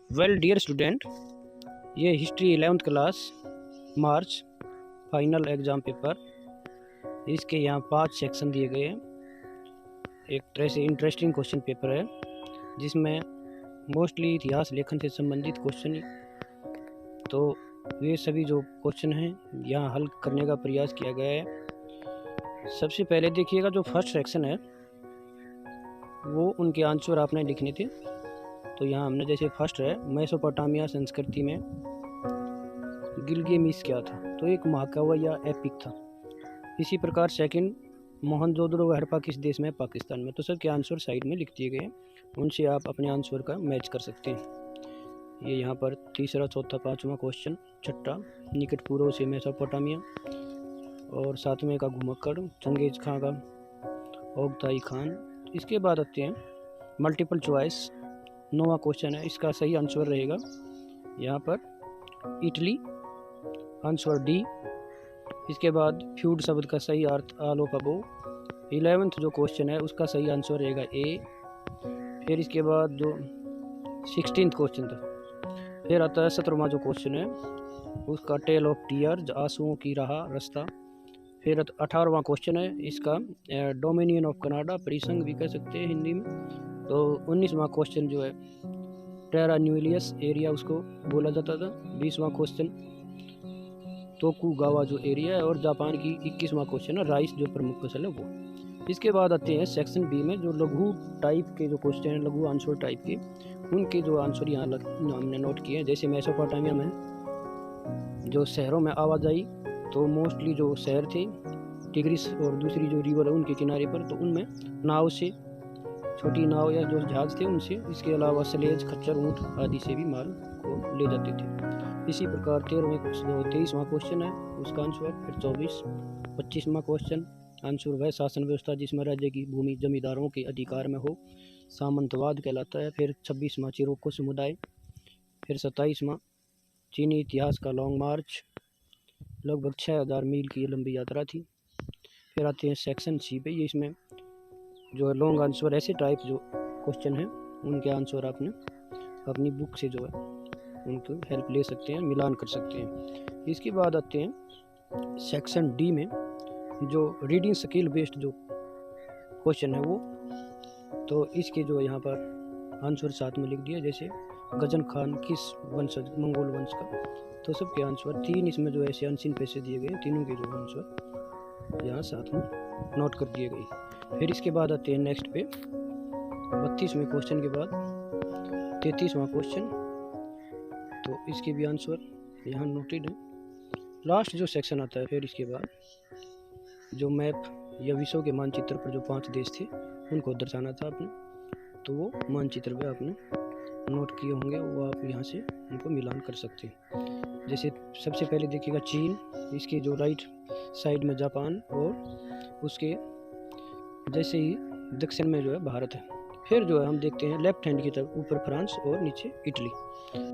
Well dear student, ये history 11th class मार्च final exam paper. इसके यहाँ 5 सेक्शन दिए गए हैं। एक तरह से इंटरेस्टिंग क्वेश्चन पेपर है जिसमें मोस्टली इतिहास लेखन से संबंधित क्वेश्चन, तो वे सभी जो क्वेश्चन हैं यहाँ हल करने का प्रयास किया गया है। सबसे पहले देखिएगा, जो फर्स्ट सेक्शन है वो उनके आंसर आपने लिखने थे। तो यहाँ हमने जैसे फर्स्ट है, मेसोपोटामिया संस्कृति में गिलगामेश क्या था, तो एक महाकाव्य या एपिक था। इसी प्रकार सेकंड, मोहनजोदड़ो व हड़प्पा किस देश में, पाकिस्तान में। तो सबके आंसर साइड में लिख दिए गए हैं, उनसे आप अपने आंसर का मैच कर सकते हैं। ये यहाँ पर तीसरा, चौथा, पाँचवा क्वेश्चन, छठा निकट पूर्व से मेसोपोटामिया, और सातवें का घुमक्कड़, चंगेज खां का ओगताई खान। इसके बाद आते हैं मल्टीपल चॉइस, नौवां क्वेश्चन है, इसका सही आंसर रहेगा यहाँ पर इटली, आंसर डी। इसके बाद फ्यूड शब्द का सही अर्थ आलो पबो। 11th जो क्वेश्चन है उसका सही आंसर रहेगा ए। फिर इसके बाद जो 16th क्वेश्चन था, फिर आता है 17वां जो क्वेश्चन है उसका टेल ऑफ टीयर, आंसुओं की राह, रास्ता। फिर 18वां क्वेश्चन है इसका डोमिनियन ऑफ कनाडा, परिसंघ भी कह सकते हैं हिंदी में। तो 19वां क्वेश्चन जो है टेरा न्यूलियस एरिया उसको बोला जाता था। 20वां क्वेश्चन तोकुगावा जो एरिया है, और जापान की 21वां क्वेश्चन है राइस जो प्रमुख फसल है वो। इसके बाद आते हैं सेक्शन बी में जो लघु टाइप के जो क्वेश्चन हैं, लघु आंसर टाइप के, उनके जो आंसर यहाँ हमने नोट किए हैं। जैसे मेसोपोटामिया में जो शहरों में आवाजाही, तो मोस्टली जो शहर थे टिग्रिस और दूसरी जो रिवर है उनके किनारे पर, तो उनमें नाव से, छोटी नाव या जो जहाज थे उनसे, इसके अलावा स्लेज, खच्चर, ऊँट आदि से भी माल को ले जाते थे। इसी प्रकार 23वां क्वेश्चन है उसका आंसर। फिर 25वां क्वेश्चन आंसर वह शासन व्यवस्था जिसमें राज्य की भूमि जमींदारों के अधिकार में हो, सामंतवाद कहलाता है। फिर 26वां चिरोको समुदाय। फिर 27वां चीनी इतिहास का लॉन्ग मार्च, लगभग 6000 मील की लंबी यात्रा थी। फिर आते हैं सेक्शन सी पे, ये इसमें जो है लॉन्ग आंसर ऐसे टाइप जो क्वेश्चन है उनके आंसर आपने अपनी बुक से जो है उनको हेल्प ले सकते हैं, मिलान कर सकते हैं। इसके बाद आते हैं सेक्शन डी में जो रीडिंग स्किल बेस्ड जो क्वेश्चन है वो, तो इसके जो यहाँ पर आंसर साथ में लिख दिया। जैसे गजन खान किस वंशज, मंगोल वंश का, तो सबके आंसर 3 इसमें जो ऐसे अनसीन पैसे दिए गए, तीनों के जो आंसर यहाँ साथ में नोट कर दिए गए। फिर इसके बाद आते हैं नेक्स्ट पे 32वें क्वेश्चन के बाद 33वां क्वेश्चन, तो इसके भी आंसर यहाँ नोटेड है। लास्ट जो सेक्शन आता है फिर इसके बाद जो मैप या विश्व के मानचित्र पर जो 5 देश थे उनको दर्शाना था आपने, तो वो मानचित्र पे आपने नोट किए होंगे, वो आप यहाँ से उनको मिलान कर सकते हैं। जैसे सबसे पहले देखिएगा चीन, इसके जो राइट साइड में जापान, और उसके जैसे ही दक्षिण में जो है भारत है। फिर जो है हम देखते हैं लेफ्ट हैंड की तरफ ऊपर फ्रांस और नीचे इटली।